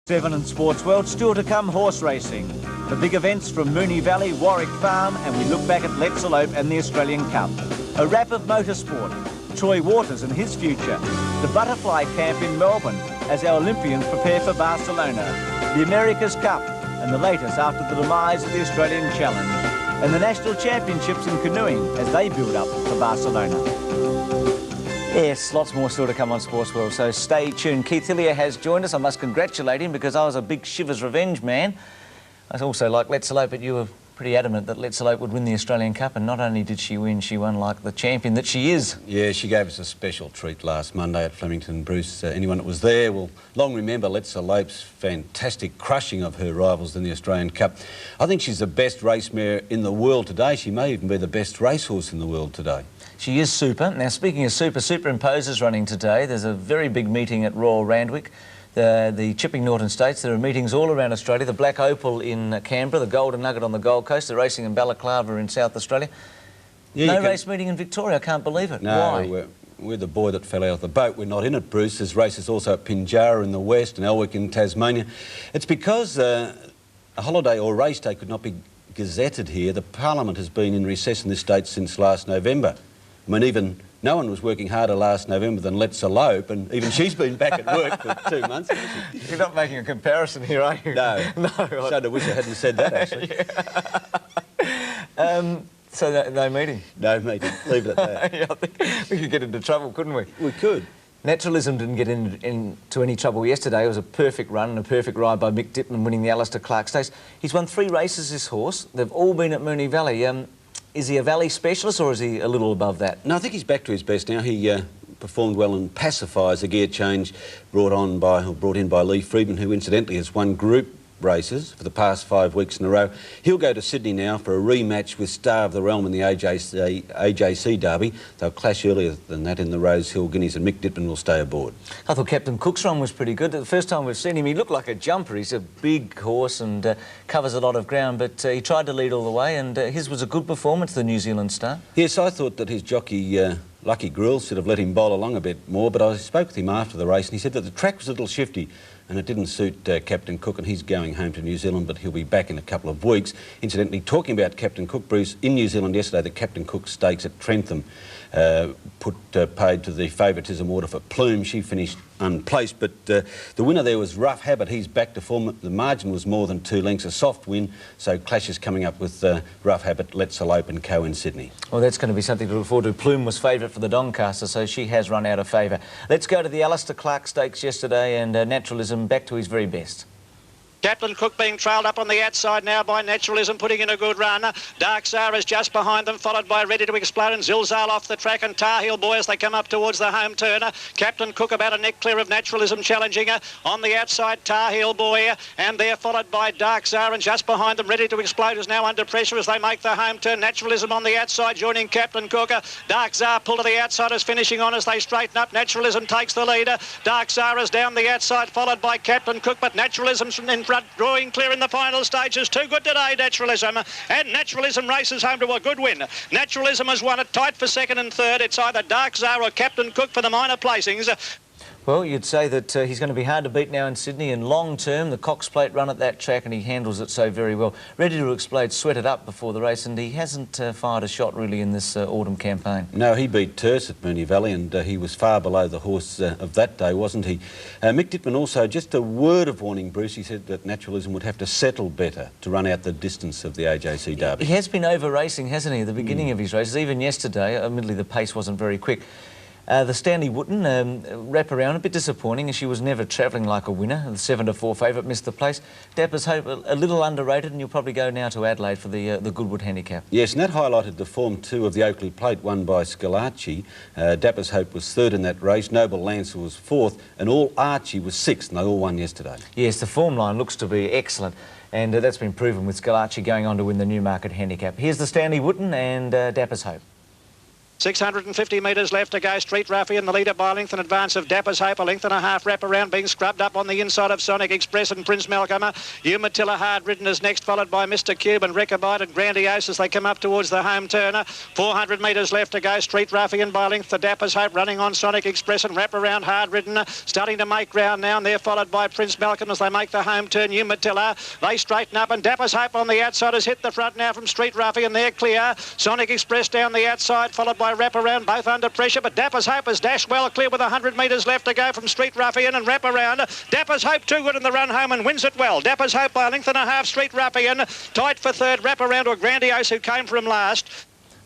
7 in Sportsworld, still to come horse racing. The big events from Moonee Valley, Warwick Farm, and we look back at Let's Elope and the Australian Cup. A wrap of motorsport, Troy Waters and his future, the Butterfly Camp in Melbourne as our Olympians prepare for Barcelona, the America's Cup, and the latest after the demise of the Australian Challenge, and the National Championships in canoeing as they build up for Barcelona. Yes, lots more still to come on Sportsworld, so stay tuned. Keith Hillier has joined us. I must congratulate him because I was a big Shivers revenge man. I also like Let's Elope, but you were pretty adamant that Let's Elope would win the Australian Cup, and not only did she win, she won like the champion that she is. Yeah, she gave us a special treat last Monday at Flemington, Bruce. Anyone that was there will long remember Let's Elope's fantastic crushing of her rivals in the Australian Cup. I think she's the best race mare in the world today. She may even be the best racehorse in the world today. She is super. Now, speaking of Superimposer's running today. There's a very big meeting at Royal Randwick, the Chipping Norton States. There are meetings all around Australia. The Black Opal in Canberra, the Golden Nugget on the Gold Coast, the racing in Balaclava in South Australia. Yeah, no race meeting in Victoria. I can't believe it. No, why? We're the boy that fell out of the boat. We're not in it, Bruce. There's races also at Pinjarra in the west and Elwick in Tasmania. It's because a holiday or race day could not be gazetted here. The Parliament has been in recess in this state since last November. I mean, even no one was working harder last November than Let's Elope, and even she's been back at work for 2 months, hasn't she? You're not making a comparison here, are you? No. No. I sort of wish I hadn't said that, actually. So no meeting? No meeting. Leave it at that. Yeah, I think we could get into trouble, couldn't we? We could. Naturalism didn't get into any trouble yesterday. It was a perfect run and a perfect ride by Mick Dittman winning the Alistair Clark Stakes. He's won 3 races, this horse. They've all been at Moonee Valley. Is he a Valley specialist or is he a little above that? No, I think he's back to his best now. He performed well in Pacifiers, a gear change brought in by Lee Friedman, who incidentally has won group races for the past 5 weeks in a row. He'll go to Sydney now for a rematch with Star of the Realm in the AJC Derby. They'll clash earlier than that in the Rose Hill Guineas, and Mick Dittman will stay aboard. I thought Captain Cook's run was pretty good. The first time we've seen him, he looked like a jumper. He's a big horse and covers a lot of ground, but he tried to lead all the way, and his was a good performance, the New Zealand Star. Yes, I thought that his jockey, Lucky Gruel, should have let him bowl along a bit more, but I spoke with him after the race, and he said that the track was a little shifty, and it didn't suit Captain Cook, and he's going home to New Zealand, but he'll be back in a couple of weeks. Incidentally, talking about Captain Cook, Bruce, in New Zealand yesterday, the Captain Cook Stakes at Trentham paid to the favouritism order for Plume. She finished unplaced, but the winner there was Rough Habit. He's back to form. The margin was more than 2 lengths, a soft win, so clashes coming up with Rough Habit, Let's Elope and Co in Sydney. Well, that's going to be something to look forward to. Plume was favourite for the Doncaster, so she has run out of favour. Let's go to the Alistair Clark Stakes yesterday, and Naturalism back to his very best. Captain Cook being trailed up on the outside now by Naturalism, putting in a good run. Dark Zara's just behind them, followed by Ready to Explode and Zilzal off the track, and Tar Heel Boy as they come up towards the home turner. Captain Cook about a neck clear of Naturalism challenging her. On the outside, Tar Heel Boy, and they're followed by Dark Zara, and just behind them, Ready to Explode is now under pressure as they make the home turn. Naturalism on the outside, joining Captain Cook. Dark Zara pulled to the outside, is finishing on as they straighten up. Naturalism takes the leader. Dark Zara's down the outside, followed by Captain Cook, but Naturalism's in front, drawing clear in the final stages. Too good today, Naturalism, and Naturalism races home to a good win. Naturalism has won it tight for second and third. It's either Dark Zara or Captain Cook for the minor placings. Well, you'd say that he's going to be hard to beat now in Sydney, and long term, the Cox Plate run at that track, and he handles it so very well. Ready to Explode sweated up before the race, and he hasn't fired a shot really in this autumn campaign. No, he beat Terce at Moonee Valley, and he was far below the horse of that day, wasn't he? Mick Dittman also, just a word of warning, Bruce, he said that Naturalism would have to settle better to run out the distance of the AJC Derby. He has been over-racing, hasn't he, at the beginning of his races, even yesterday. Admittedly, the pace wasn't very quick. The Stanley Wootton wrap around, a bit disappointing, as she was never travelling like a winner. The 7-4 favourite missed the place. Dapper's Hope a little underrated, and you'll probably go now to Adelaide for the Goodwood handicap. Yes, and that highlighted the form too of the Oakley Plate won by Scalacci. Dapper's Hope was third in that race. Noble Lancer was fourth, and All Archie was sixth, and they all won yesterday. Yes, the form line looks to be excellent, and that's been proven with Scalacci going on to win the Newmarket handicap. Here's the Stanley Wootton and Dapper's Hope. 650 metres left to go. Street Ruffian, the leader by a length in advance of Dapper's Hope. A length and a half wrap around, being scrubbed up on the inside of Sonic Express and Prince Malcolm. Umatilla Hard Ridden is next, followed by Mr. Cube and Rechabite and Grandiose as they come up towards the home turner. 400 metres left to go. Street Ruffian by a length to Dapper's Hope, running on Sonic Express and wrap around Hard Ridden. Starting to make ground now, and they're followed by Prince Malcolm as they make the home turn. Umatilla, they straighten up, and Dapper's Hope on the outside has hit the front now from Street Ruffian. They're clear. Sonic Express down the outside, followed by wrap around, both under pressure, but Dapper's Hope has dashed well clear with 100 metres left to go from Street Ruffian and wrap around. Dapper's Hope too good in the run home and wins it well. Dapper's Hope by a length and a half. Street Ruffian tight for third. Wrap around or Grandiose, who came from last.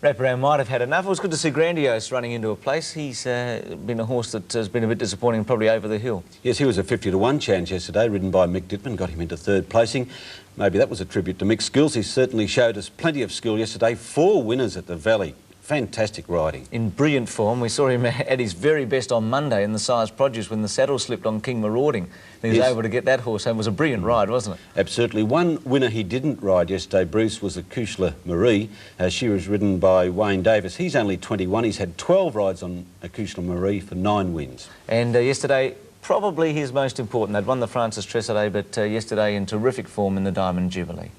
Wraparound might have had enough. It was good to see Grandiose running into a place. He's been a horse that has been a bit disappointing, probably over the hill. Yes, he was a 50-to-1 chance yesterday, ridden by Mick Dittman, got him into third placing. Maybe that was a tribute to Mick's skills. He certainly showed us plenty of skill yesterday. 4 winners at the Valley. Fantastic riding. In brilliant form. We saw him at his very best on Monday in the Size Produce when the saddle slipped on King Marauding. He was able to get that horse home. It was a brilliant ride, wasn't it? Absolutely. One winner he didn't ride yesterday, Bruce, was Akushla Marie. She was ridden by Wayne Davis. He's only 21. He's had 12 rides on Akushla Marie for 9 wins. And yesterday, probably his most important. They'd won the Francis Tressaday, but yesterday in terrific form in the Diamond Jubilee.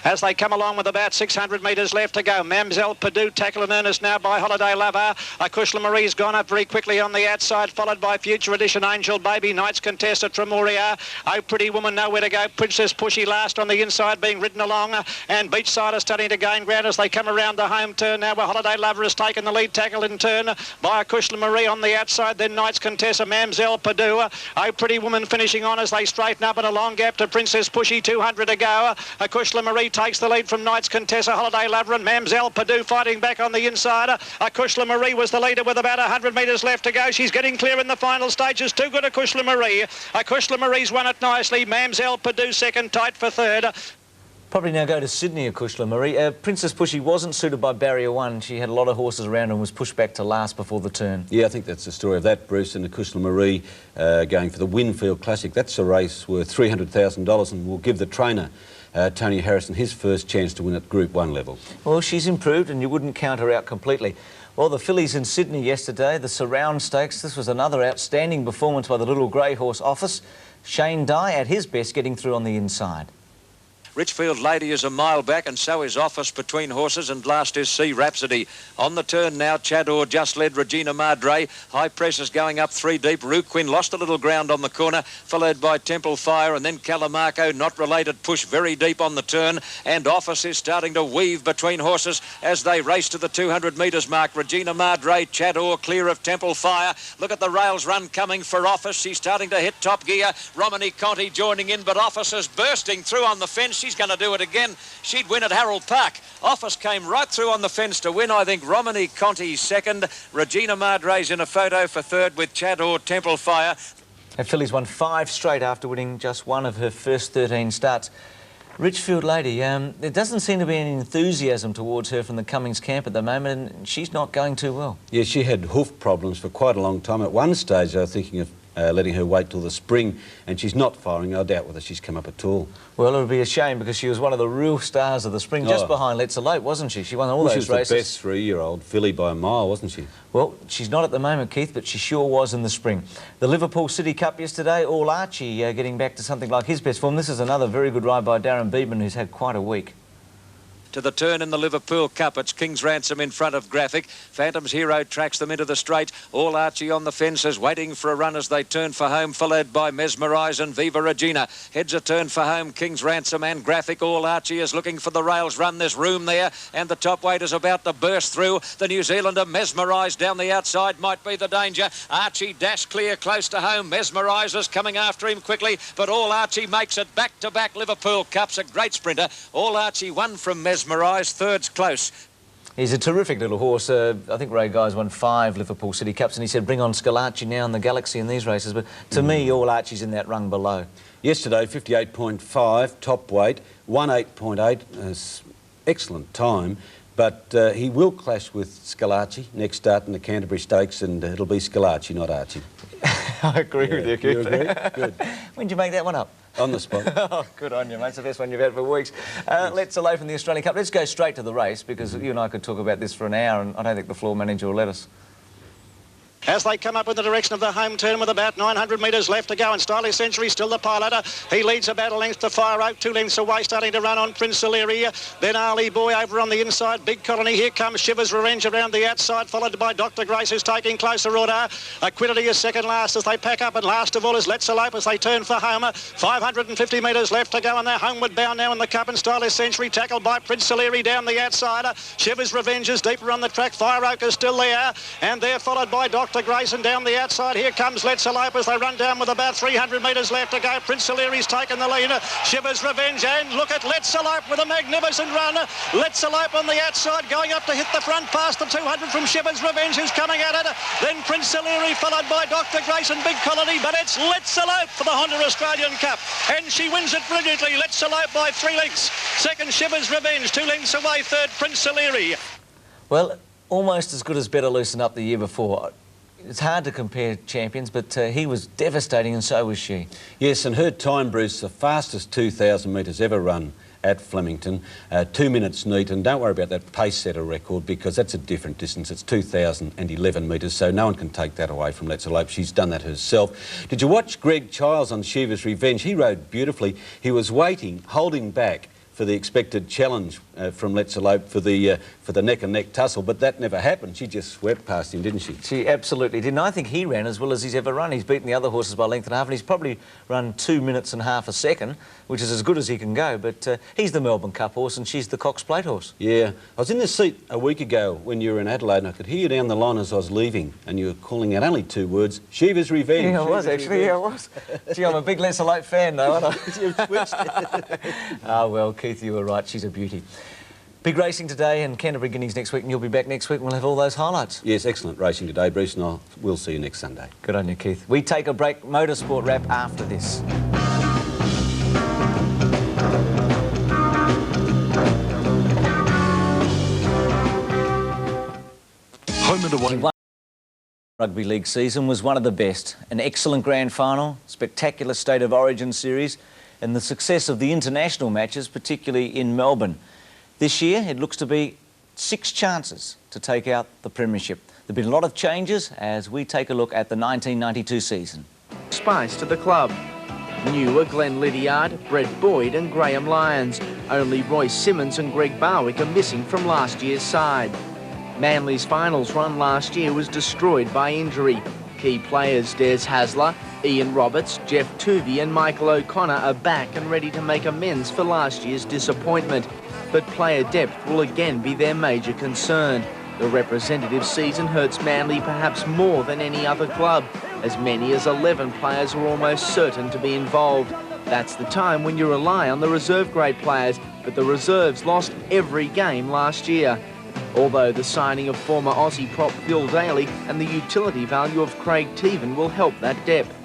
As they come along with about 600 metres left to go. Mamselle Perdue tackle in earnest now by Holiday Lover. Akushla Marie's gone up very quickly on the outside, followed by Future Edition, Angel Baby, Knights Contest at Tremoria. Oh, Pretty Woman, nowhere to go. Princess Pushy last on the inside, being ridden along. And Beachside are starting to gain ground as they come around the home turn now, where Holiday Lover has taken the lead, tackle in turn by Akushla Marie on the outside. Then Knights Contest, Mamselle Perdue. Oh, Pretty Woman finishing on as they straighten up, and a long gap to Princess Pushy, 200 to go. Akushla Marie takes the lead from Knights Contessa, Holiday Lover and Mamselle Perdue fighting back on the inside. Akushla Marie was the leader with about 100 metres left to go. She's getting clear in the final stages. Too good, Akushla Marie. Akushla Marie's won it nicely. Mamselle Perdue second, tight for third. Probably now go to Sydney, Akushla Marie. Princess Pushy wasn't suited by Barrier 1. She had a lot of horses around and was pushed back to last before the turn. Yeah, I think that's the story of that, Bruce, and Akushla Marie going for the Winfield Classic. That's a race worth $300,000 and will give the trainer Tony Harrison his first chance to win at Group 1 level. Well, she's improved and you wouldn't count her out completely. Well, the fillies in Sydney yesterday, the Surround Stakes, this was another outstanding performance by the Little Grey Horse Office. Shane Dye at his best getting through on the inside. Richfield Lady is a mile back, and so is Office between horses, and last is Sea Rhapsody. On the turn now, Chador just led Regina Madre. High Pressures going up 3 deep. Ruquin lost a little ground on the corner, followed by Temple Fire, and then Calamarco, not related, push very deep on the turn, and Office is starting to weave between horses as they race to the 200 metres mark. Regina Madre, Chador clear of Temple Fire. Look at the rails run coming for Office. She's starting to hit top gear. Romany Conti joining in, but Office is bursting through on the fence. She's going to do it again. She'd win at Harold Park. Office came right through on the fence to win. I think Romany Conti second. Regina Madre's in a photo for third with Chador Temple Fire. And filly's won 5 straight after winning just one of her first 13 starts. Richfield Lady, there doesn't seem to be any enthusiasm towards her from the Cummings camp at the moment, and she's not going too well. Yeah, she had hoof problems for quite a long time. At one stage, they were thinking of letting her wait till the spring, and she's not firing. I doubt whether she's come up at all. Well, it would be a shame because she was one of the real stars of the spring, just behind Let's Elope, wasn't she? She won all those races. She was the best 3-year-old filly by a mile, wasn't she? Well, she's not at the moment, Keith, but she sure was in the spring. The Liverpool City Cup yesterday, All Archie getting back to something like his best form. This is another very good ride by Darren Beedman, who's had quite a week. To the turn in the Liverpool Cup, it's King's Ransom in front of Graphic. Phantom's Hero tracks them into the straight. All Archie on the fences, waiting for a run as they turn for home, followed by Mesmerise and Viva Regina. Heads a turn for home, King's Ransom and Graphic. All Archie is looking for the rails run. There's room there, and the top weight is about to burst through. The New Zealander Mesmerise down the outside might be the danger. Archie dash clear close to home. Mesmerise is coming after him quickly, but All Archie makes it back-to-back Liverpool Cups. A great sprinter. All Archie won from Mesmerise. Third's close. He's a terrific little horse. I think Ray Guy's won 5 Liverpool City Cups, and he said bring on Scalacci now in the Galaxy in these races, but to me, All Archie's in that rung below. Yesterday, 58.5, top weight, 18.8, excellent time, but he will clash with Scalacci next start in the Canterbury Stakes, and it'll be Scalacci, not Archie. I agree with you, Keith. You agree? Good. When did you make that one up? On the spot. Oh, good on you, mate. It's the best one you've had for weeks. Let's elope in the Australian Cup. Let's go straight to the race, because you and I could talk about this for an hour, and I don't think the floor manager will let us. As they come up in the direction of the home turn with about 900 metres left to go, and Stylish Century still the pilot. He leads about a length to Fire Oak, 2 lengths away, starting to run on Prince Illyria. Then Ali Boy over on the inside, Big Colony. Here comes Shivers Revenge around the outside, followed by Dr. Grace, who's taking closer order. Equity is second last as they pack up, and last of all is Let's Elope as they turn for Homer. 550 metres left to go, and they're homeward bound now in the Cup, and Stylish Century tackled by Prince Illyria down the outside. Shivers Revenge is deeper on the track. Fire Oak is still there, and they're followed by Dr. Grace, and down the outside here comes Let's Elope as they run down with about 300 metres left to go. Prince Illyria's taken the lead. Shivers Revenge, and look at Let's Elope with a magnificent run. Let's Elope on the outside going up to hit the front past the 200 from Shivers Revenge, who's coming at it. Then Prince Illyria followed by Dr. Grace and Big Colony, but it's Let's Elope for the Honda Australian Cup, and she wins it brilliantly. Let's Elope by 3 lengths. Second Shivers Revenge, 2 lengths away. Third Prince Illyria. Well, almost as good as Better Loosen Up the year before. It's hard to compare champions, but he was devastating, and so was she. Yes, and her time, Bruce, the fastest 2,000 metres ever run at Flemington, 2 minutes neat, and don't worry about that pace setter record, because that's a different distance. It's 2,011 metres, so no one can take that away from Let's Elope. She's done that herself. Did you watch Greg Childs on Shivers Revenge? He rode beautifully. He was waiting, holding back for the expected challenge from Let's Elope for the neck-and-neck tussle, but that never happened. She just swept past him, didn't she? She absolutely did, and I think he ran as well as he's ever run. He's beaten the other horses by a length and a half, and he's probably run 2 minutes and half a second, which is as good as he can go, but he's the Melbourne Cup horse and she's the Cox Plate horse. Yeah. I was in this seat a week ago when you were in Adelaide, and I could hear you down the line as I was leaving, and you were calling out only 2 words, Shivers Revenge. Yeah, I was actually, yeah, I was. Gee, I'm a big Let's Elope fan, though, aren't I? You've twitched. Ah, well, Keith, you were right. She's a beauty. Big racing today, and Canterbury Guineas next week, and you'll be back next week and we'll have all those highlights. Yes, excellent racing today, Bruce, and we'll see you next Sunday. Good on you, Keith. We take a break, motorsport wrap after this. Home and away. Rugby league season was one of the best. An excellent grand final, spectacular State of Origin series, and the success of the international matches, particularly in Melbourne. This year, it looks to be 6 chances to take out the premiership. There have been a lot of changes as we take a look at the 1992 season. Spice to the club. New are Glenn Lydiard, Brett Boyd and Graham Lyons. Only Royce Simmons and Greg Barwick are missing from last year's side. Manly's finals run last year was destroyed by injury. Key players Des Hasler, Ian Roberts, Jeff Tuvey and Michael O'Connor are back and ready to make amends for last year's disappointment. But player depth will again be their major concern. The representative season hurts Manly perhaps more than any other club. As many as 11 players are almost certain to be involved. That's the time when you rely on the reserve grade players, but the reserves lost every game last year. Although the signing of former Aussie prop Phil Daly and the utility value of Craig Tevan will help that depth.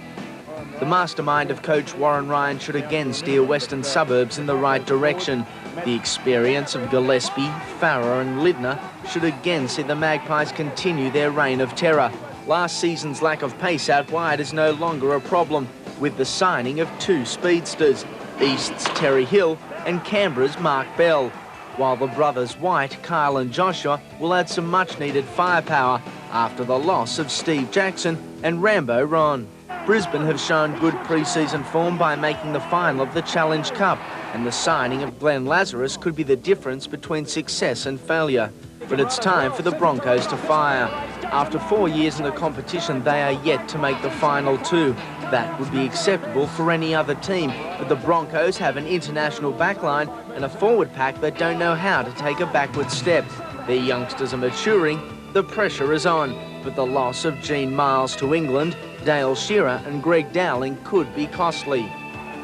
The mastermind of coach Warren Ryan should again steer Western Suburbs in the right direction. The experience of Gillespie, Farrer and Lidner should again see the Magpies continue their reign of terror. Last season's lack of pace out wide is no longer a problem, with the signing of 2 speedsters, East's Terry Hill and Canberra's Mark Bell, while the brothers White, Kyle and Joshua will add some much-needed firepower after the loss of Steve Jackson and Rambo Ron. Brisbane have shown good pre-season form by making the final of the Challenge Cup, and the signing of Glenn Lazarus could be the difference between success and failure. But it's time for the Broncos to fire. After 4 years in the competition, they are yet to make the final 2. That would be acceptable for any other team, but the Broncos have an international backline and a forward pack that don't know how to take a backward step. Their youngsters are maturing, the pressure is on, but the loss of Gene Miles to England, Dale Shearer and Greg Dowling could be costly.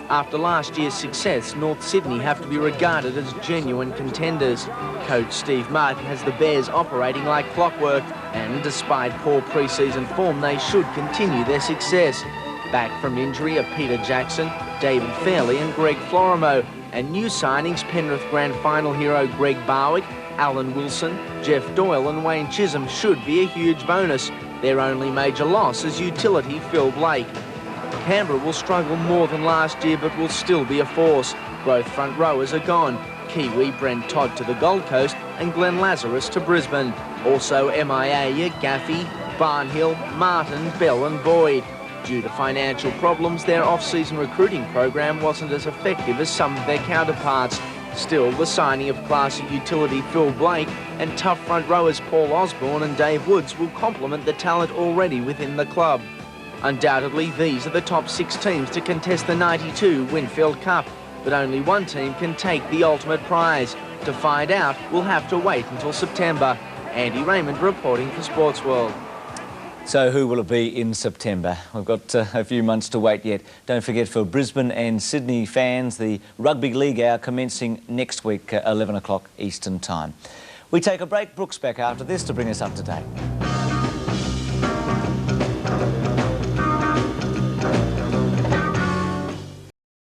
After last year's success, North Sydney have to be regarded as genuine contenders. Coach Steve Martin has the Bears operating like clockwork, and despite poor pre-season form, they should continue their success. Back from injury are Peter Jackson, David Fairley and Greg Florimo, and new signings Penrith Grand Final hero Greg Barwick, Alan Wilson, Jeff Doyle and Wayne Chisholm should be a huge bonus. Their only major loss is utility Phil Blake. Canberra will struggle more than last year but will still be a force. Both front rowers are gone. Kiwi Brent Todd to the Gold Coast and Glenn Lazarus to Brisbane. Also MIA Gaffey, Barnhill, Martin, Bell and Boyd. Due to financial problems, their off-season recruiting program wasn't as effective as some of their counterparts. Still, the signing of classy utility Phil Blake and tough front rowers Paul Osborne and Dave Woods will complement the talent already within the club. Undoubtedly, these are the top 6 teams to contest the '92 Winfield Cup, but only one team can take the ultimate prize. To find out, we'll have to wait until September. Andy Raymond reporting for Sportsworld. So who will it be in September? We've got a few months to wait yet. Don't forget, for Brisbane and Sydney fans, the Rugby League Hour commencing next week at 11 o'clock Eastern Time. We take a break. Brooks back after this to bring us up to date.